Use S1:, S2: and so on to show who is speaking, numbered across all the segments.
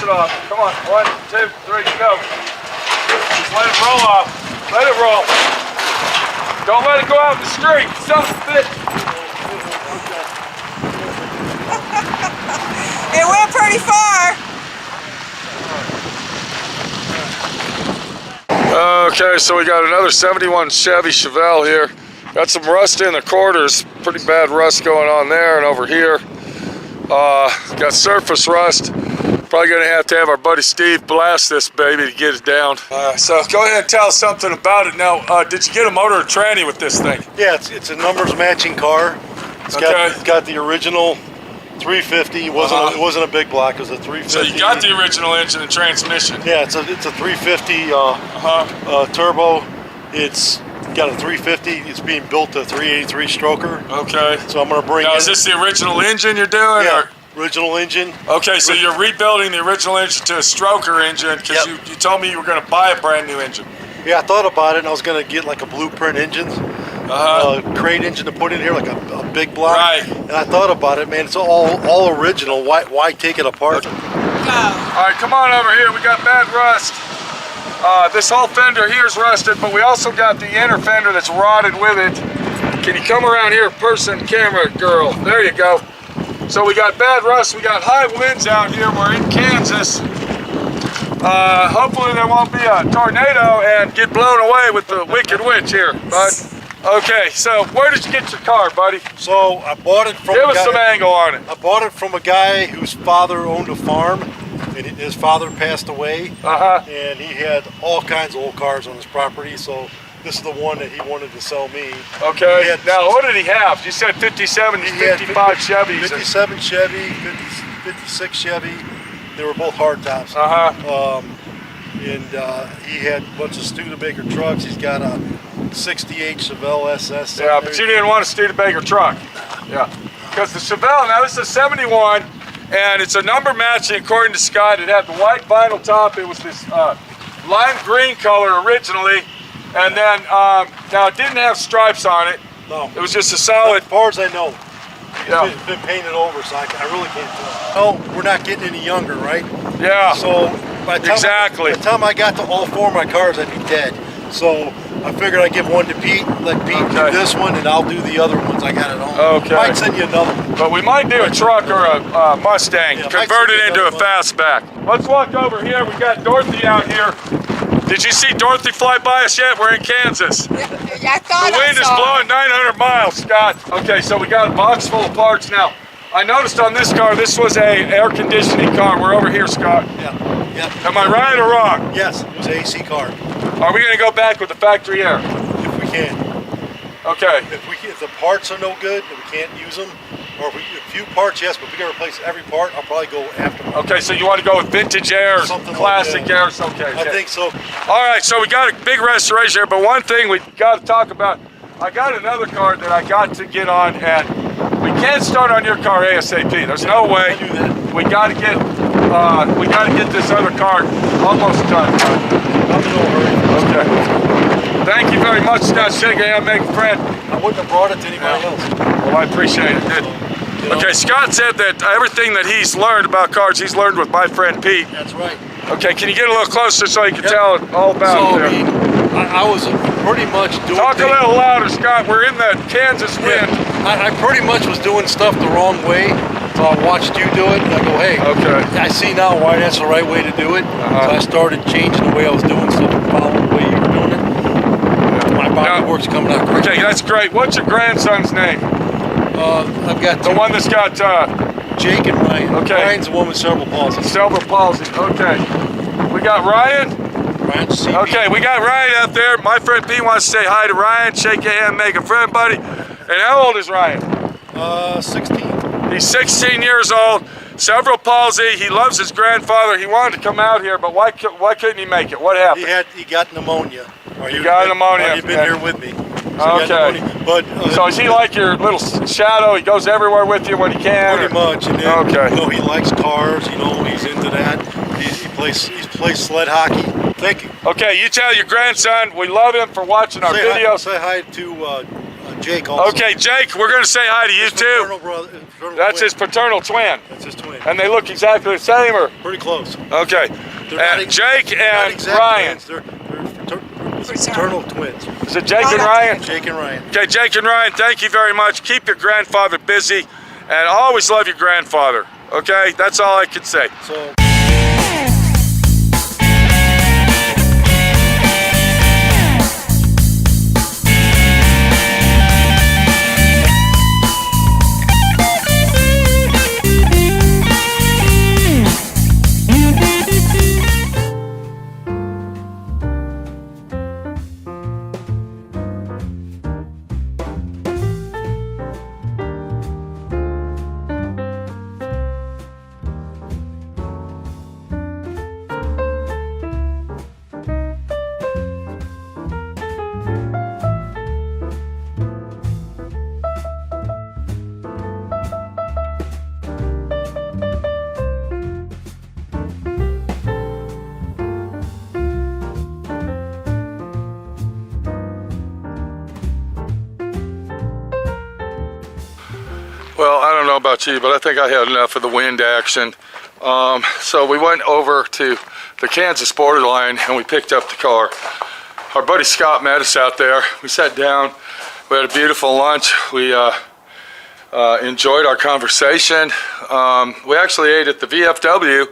S1: it off. Come on, 1, 2, 3, go. Just let it roll off. Let it roll. Don't let it go out in the street. Son of a bitch.
S2: It went pretty far.
S1: Okay, so we got another 71 Chevy Chevelle here. Got some rust in the quarters. Pretty bad rust going on there and over here. Got surface rust. Probably gonna have our buddy Steve blast this baby to get it down. So go ahead and tell us something about it. Now, did you get a motor or tranny with this thing?
S3: Yeah, it's a numbers matching car. It's got the original 350. It wasn't a big block. It was a 350.
S1: So you got the original engine and transmission.
S3: Yeah, it's a 350 turbo. It's got a 350. It's being built a 383 stroker.
S1: Okay.
S3: So I'm gonna bring.
S1: Now, is this the original engine you're doing?
S3: Yeah.
S1: Or?
S3: Original engine.
S1: Okay, so you're rebuilding the original engine to a stroker engine because you told me you were going to buy a brand new engine.
S3: Yeah, I thought about it, and I was going to get like a blueprint engine, crate engine to put in here, like a big block.
S1: Right.
S3: And I thought about it, man. It's all original. Why take it apart?
S1: Okay. All right, come on over here. We got bad rust. This whole fender here is rusted, but we also got the inner fender that's rotted with it. Can you come around here, person, camera, girl? There you go. So we got bad rust, we got high winds out here, we're in Kansas. Hopefully there won't be a tornado and get blown away with the wicked witch here, bud. Okay, so where did you get your car, buddy?
S3: So I bought it from
S1: Give us some angle on it.
S3: I bought it from a guy whose father owned a farm, and his father passed away, and he had all kinds of old cars on his property, so this is the one that he wanted to sell me.
S1: Okay, now what did he have? You said 57, 55 Chevys.
S3: 57 Chevy, 56 Chevy. They were both hardtops. And he had a bunch of Studebaker trucks. He's got a 68 Chevelle SS.
S1: Yeah, but you didn't want a Studebaker truck. Yeah, because the Chevelle, now this is a 71, and it's a number matching according to Scott. It had the white vinyl top. It was this lime green color originally. And then, now it didn't have stripes on it.
S3: No.
S1: It was just a solid.
S3: As far as I know.
S1: Yeah.
S3: It's been painted over, so I really can't tell. Oh, we're not getting any younger, right?
S1: Yeah.
S3: So, by the time I got to all four of my cars, I'd be dead. So, I figured I'd give one to Pete, let Pete do this one, and I'll do the other ones. I got it all.
S1: Okay.
S3: Might send you another one.
S1: But we might do a truck or a Mustang, convert it into a fastback. Let's walk over here. We got Dorothy out here. Did you see Dorothy fly by us yet? We're in Kansas.
S2: I thought
S1: the wind is blowing 900 miles, Scott. Okay, so we got a box full of parts now. I noticed on this car, this was a air conditioning car. We're over here, Scott.
S3: Yeah.
S1: Am I right or wrong?
S3: Yes, it was an AC car.
S1: Are we going to go back with the factory air?
S3: If we can.
S1: Okay.
S3: If the parts are no good and we can't use them, or a few parts, yes, but if we can replace every part, I'll probably go after.
S1: Okay, so you want to go with vintage air or classic air? Okay.
S3: I think so.
S1: All right, so we got a big restoration here, but one thing we got to talk about, I got another car that I got to get on, and we can't start on your car ASAP. There's no way. We got to get this other car almost done.
S3: I'm in no hurry.
S1: Okay. Thank you very much, Scott. Shake a hand, make a friend.
S3: I wouldn't have brought it to anybody else.
S1: Well, I appreciate it. Okay, Scott said that everything that he's learned about cars, he's learned with my friend Pete.
S3: That's right.
S1: Okay, can you get a little closer so you can tell all about it?
S3: I was pretty much doing.
S1: Talk a little louder, Scott. We're in the Kansas wind.
S3: I pretty much was doing stuff the wrong way. So I watched you do it, and I go, hey, I see now why that's the right way to do it. So I started changing the way I was doing stuff and following the way you were doing it. My body work's coming out great.
S1: Okay, that's great. What's your grandson's name?
S3: I've got
S1: the one that's got
S3: Jake and Ryan.
S1: Okay.
S3: Ryan's the one with cerebral palsy.
S1: Cerebral palsy. Okay. We got Ryan. Okay, we got Ryan out there. My friend Pete wants to say hi to Ryan. Shake your hand, make a friend, buddy. And how old is Ryan?
S3: 16.
S1: He's 16 years old. Cerebral palsy. He loves his grandfather. He wanted to come out here, but why couldn't he make it? What happened?
S3: He got pneumonia.
S1: He got pneumonia.
S3: You've been here with me.
S1: Okay. So is he like your little shadow? He goes everywhere with you when he can?
S3: Pretty much. And then, he likes cars. He's into that. He plays sled hockey. Thank you.
S1: Okay, you tell your grandson we love him for watching our videos.
S3: Say hi to Jake also.
S1: Okay, Jake, we're going to say hi to you
S3: Paternal
S1: too.
S3: brother, paternal
S1: That's
S3: twin.
S1: his paternal twin.
S3: That's his twin.
S1: And they look exactly the same, or?
S3: Pretty close.
S1: Okay. And Jake and Ryan.
S3: They're paternal twins.
S1: Is it Jake and Ryan?
S3: Jake and Ryan.
S1: Okay, Jake and Ryan, thank you very much. Keep your grandfather busy, and always love your grandfather. Okay, that's all I can say.
S3: So.
S1: Well, I don't know about you, but I think I had enough of the wind action. So we went over to the Kansas borderline and we picked up the car. Our buddy Scott met us out there. We sat down, we had a beautiful lunch. We enjoyed our conversation. We actually ate at the VFW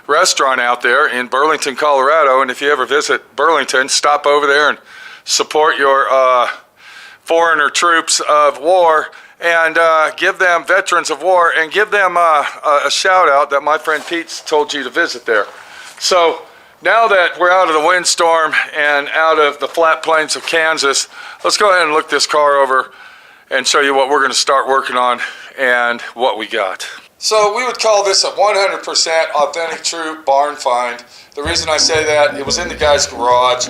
S1: restaurant out there in Burlington, Colorado. And if you ever visit Burlington, stop over there and support your foreigner troops of war, and give them veterans of war, and give them a shout out that my friend Pete's told you to visit there. So now that we're out of the windstorm and out of the flat plains of Kansas, let's go ahead and look this car over and show you what we're going to start working on and what we got. So we would call this a 100% authentic true barn find. The reason I say that, it was in the guy's garage,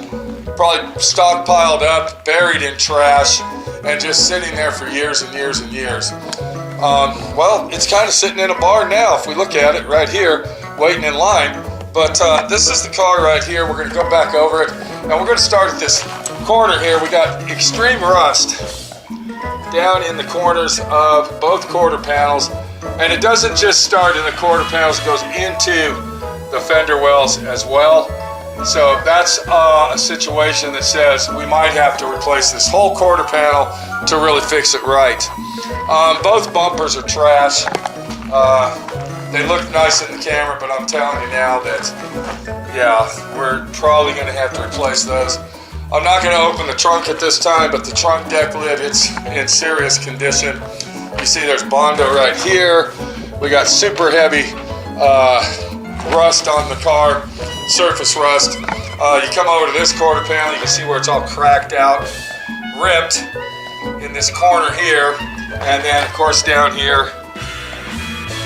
S1: probably stockpiled up, buried in trash, and just sitting there for years and years and years. Well, it's kind of sitting in a barn now if we look at it right here, waiting in line. But this is the car right here. We're going to go back over it, and we're going to start at this corner here. We got extreme rust down in the corners of both quarter panels, and it doesn't just start in the quarter panels, it goes into the fender wells as well. So that's a situation that says we might have to replace this whole quarter panel to really fix it right. Both bumpers are trash. They look nice in the camera, but I'm telling you now that, yeah, we're probably going to have to replace those. I'm not going to open the trunk at this time, but the trunk deck lid, it's in serious condition. You see there's Bondo right here. We got super heavy rust on the car, surface rust. You come over to this quarter panel, you can see where it's all cracked out, ripped in this corner here, and then of course down here,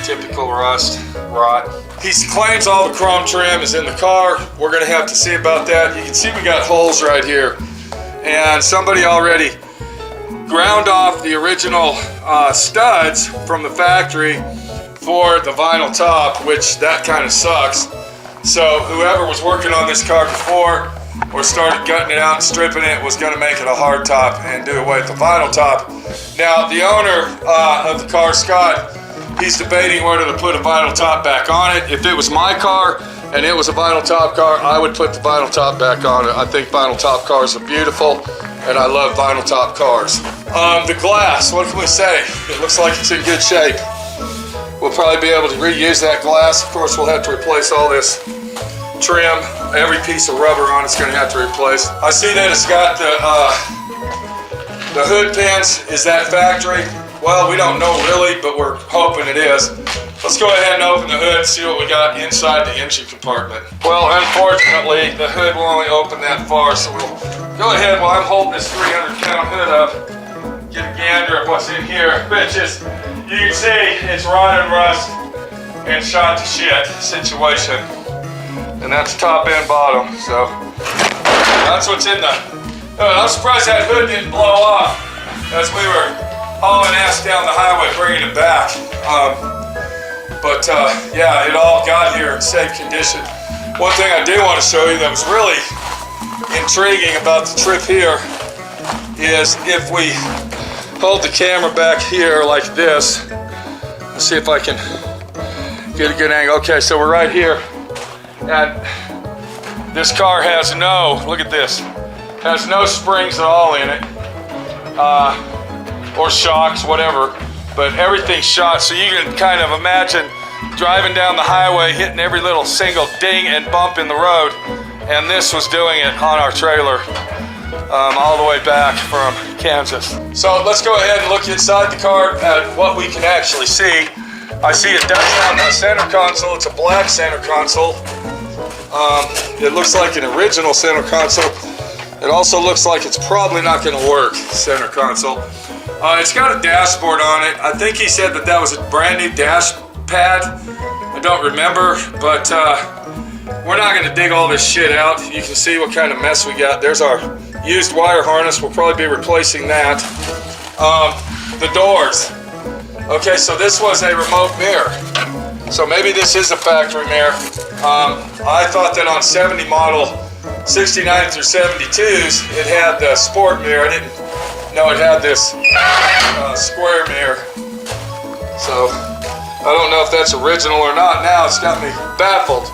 S1: typical rust, rot. He claims all the chrome trim is in the car. We're gonna have to see about that. You can see we got holes right here, and somebody already ground off the original studs from the factory for the vinyl top, which that kind of sucks. So whoever was working on this car before or started gutting it out and stripping it was going to make it a hard top and do away with the vinyl top. Now the owner of the car, Scott, he's debating whether to put a vinyl top back on it. If it was my car and it was a vinyl top car, I would put the vinyl top back on it. I think vinyl top cars are beautiful, and I love vinyl top cars. The glass, what can we say? It looks like it's in good shape. We'll probably be able to reuse that glass. Of course, we'll have to replace all this trim. Every piece of rubber on it's going to have to replace. I see that it's got the hood pins. Is that factory? Well, we don't know really, but we're hoping it is. Let's go ahead and open the hood and see what we got inside the engine compartment. Well, unfortunately, the hood will only open that far, so we'll go ahead while I'm holding this 300-pound hood up, get a gander at what's in here, which is, you can see it's rot and rust and shot to shit situation. And that's top and bottom, so that's what's in the hood. I'm surprised that hood didn't blow off as we were hauling ass down the highway bringing it back. Yeah, it all got here in safe condition. One thing I do want to show you that was really intriguing about the trip here is if we hold the camera back here like this. Let's see if I can get a good angle. Okay, so we're right here. And this car has no, look at this, has no springs at all in it. Or shocks, whatever. But everything's shot, so you can kind of imagine driving down the highway, hitting every little single ding and bump in the road. And this was doing it on our trailer. All the way back from Kansas. So let's go ahead and look inside the car at what we can actually see. I see it does have a center console. It's a black center console. It looks like an original center console. It also looks like it's probably not going to work, center console. It's got a dashboard on it. I think he said that that was a brand new dash pad. I don't remember, but we're not going to dig all this shit out. You can see what kind of mess we got. There's our used wire harness. We'll probably be replacing that. The doors. Okay, so this was a remote mirror. So maybe this is a factory mirror. I thought that on 70 model 69 through 72s, it had the sport mirror. I didn't know it had this square mirror. So I don't know if that's original or not. Now it's got me baffled.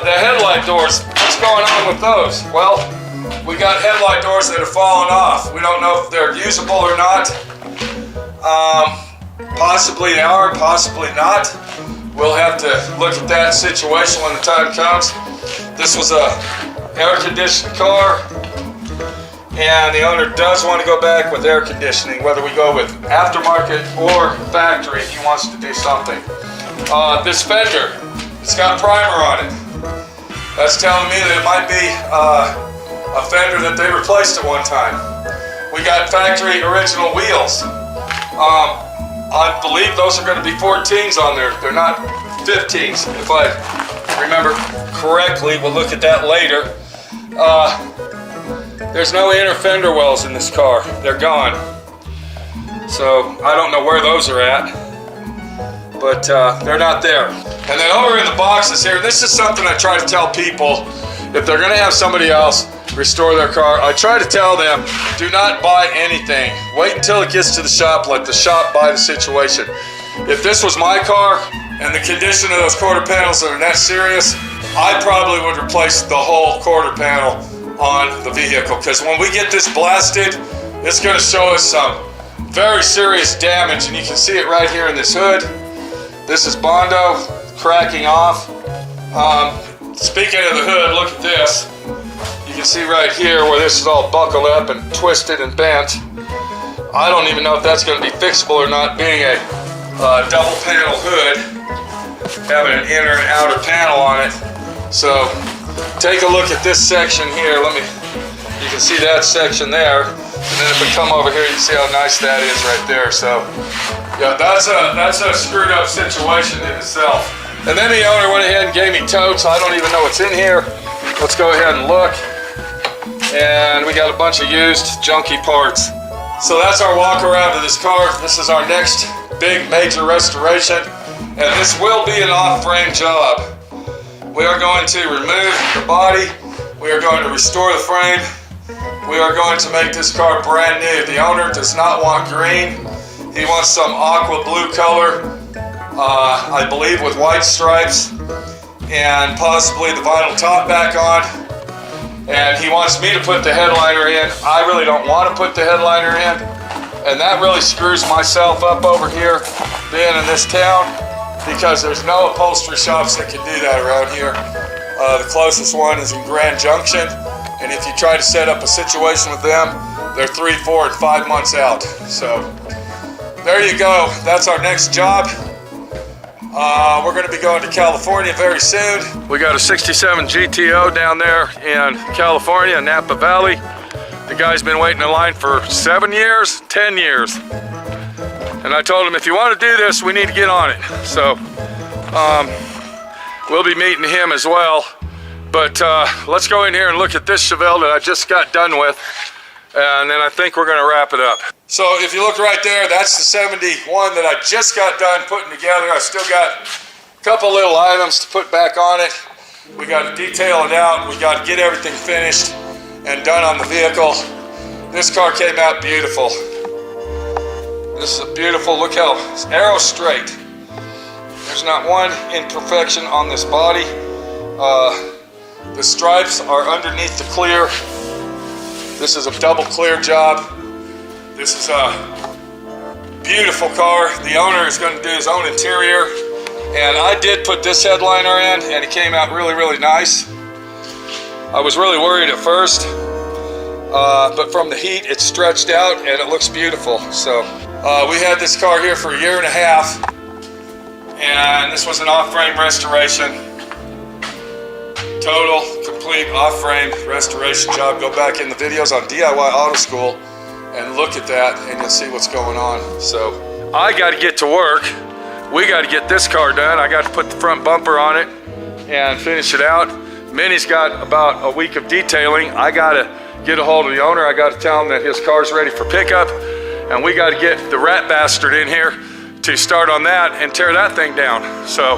S1: The headlight doors, what's going on with those? Well, we got headlight doors that have fallen off. We don't know if they're usable or not. Possibly they are, possibly not. We'll have to look at that situation when the time comes. This was a air-conditioned car, and the owner does want to go back with air conditioning, whether we go with aftermarket or factory. He wants to do something. This fender, it's got primer on it. That's telling me that it might be a fender that they replaced at one time. We got factory original wheels. I believe those are going to be 14s on there. They're not 15s, if I remember correctly. We'll look at that later. There's no inner fender wells in this car. They're gone. So I don't know where those are at, but they're not there. And then over in the boxes here, this is something I try to tell people. If they're going to have somebody else restore their car, I try to tell them, do not buy anything. Wait until it gets to the shop. Let the shop buy the situation. If this was my car and the condition of those quarter panels are that serious, I probably would replace the whole quarter panel on the vehicle, because when we get this blasted, it's going to show us some very serious damage, and you can see it right here in this hood. This is Bondo cracking off. Speaking of the hood, look at this. You can see right here where this is all buckled up and twisted and bent. I don't even know if that's going to be fixable or not, being a double panel hood, having an inner and outer panel on it. So take a look at this section here. You can see that section there. And then if we come over here, you can see how nice that is right there. So yeah, that's a screwed up situation in itself. And then the owner went ahead and gave me totes. I don't even know what's in here. Let's go ahead and look. And we got a bunch of used junky parts. So that's our walk around to this car. This is our next big major restoration. And this will be an off-frame job. We are going to remove the body. We are going to restore the frame. We are going to make this car brand new. The owner does not want green. He wants some aqua blue color. I believe with white stripes, and possibly the vinyl top back on. And he wants me to put the headliner in. I really don't want to put the headliner in, and that really screws myself up over here being in this town, because there's no upholstery shops that can do that around here. The closest one is in Grand Junction, and if you try to set up a situation with them, they're 3, 4, and 5 months out. So there you go. That's our next job. We're going to be going to California very soon. We got a 67 GTO down there in California, Napa Valley. The guy's been waiting in line for 7 years, 10 years. And I told him, if you want to do this, we need to get on it. So we'll be meeting him as well. But let's go in here and look at this Chevelle that I just got done with. And then I think we're going to wrap it up. So if you look right there, that's the 71 that I just got done putting together. I still got a couple little items to put back on it. We got to detail it out. We got to get everything finished and done on the vehicle. This car came out beautiful. This is a beautiful, look how it's arrow straight. There's not one imperfection on this body. The stripes are underneath the clear. This is a double clear job. This is a beautiful car. The owner is going to do his own interior. And I did put this headliner in and it came out really, really nice. I was really worried at first, but from the heat it stretched out and it looks beautiful. So we had this car here for 1.5 years, and this was an off-frame restoration. Total, complete off-frame restoration job. Go back in the videos on DIY Auto School and look at that and you'll see what's going on. So I got to get to work. We got to get this car done. I got to put the front bumper on it and finish it out. Minnie's got about a week of detailing. I got to get a hold of the owner. I got to tell him that his car's ready for pickup, and we got to get the rat bastard in here to start on that and tear that thing down. So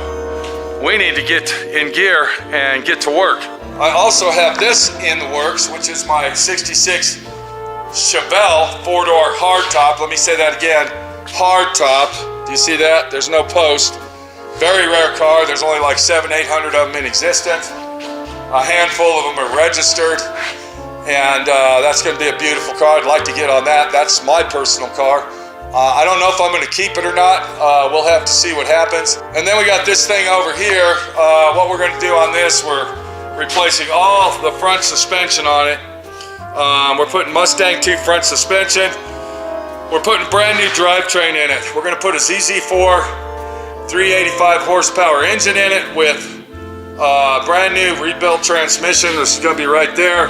S1: we need to get in gear and get to work. I also have this in the works, which is my 66 Chevelle 4-door hardtop. Let me say that again, hardtop. Do you see that? There's no post. Very rare car. There's only like 700-800 of them in existence. A handful of them are registered, and that's going to be a beautiful car. I'd like to get on that. That's my personal car. I don't know if I'm going to keep it or not. We'll have to see what happens. And then we got this thing over here. What we're going to do on this, we're replacing all the front suspension on it. We're putting Mustang 2 front suspension. We're putting brand new drivetrain in it. We're going to put a ZZ4 385 horsepower engine in it with brand new rebuilt transmission. This is going to be right there.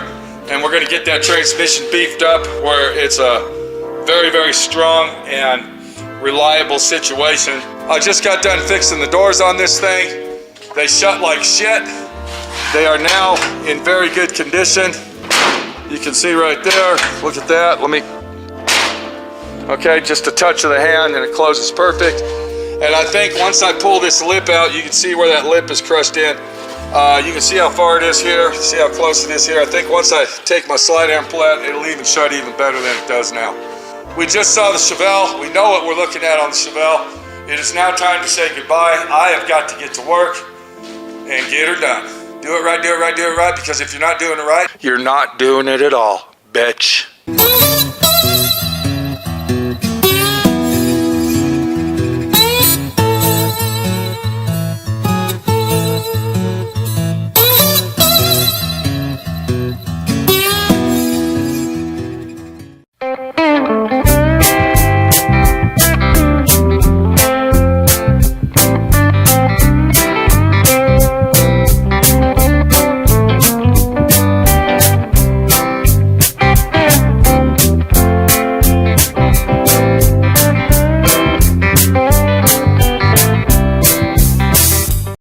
S1: And we're going to get that transmission beefed up where it's a very, very strong and reliable situation. I just got done fixing the doors on this thing. They shut like shit. They are now in very good condition. You can see right there. Look at that. Let me... Okay, just a touch of the hand and it closes perfect. And I think once I pull this lip out, you can see where that lip is crushed in. You can see how far it is here, see how close it is here. I think once I take my slide arm pull out, it'll even shut even better than it does now. We just saw the Chevelle. We know what we're looking at on the Chevelle. It is now time to say goodbye. I have got to get to work and get her done. Do it right, do it right, do it right, because if you're not doing it right, you're not doing it at all, bitch.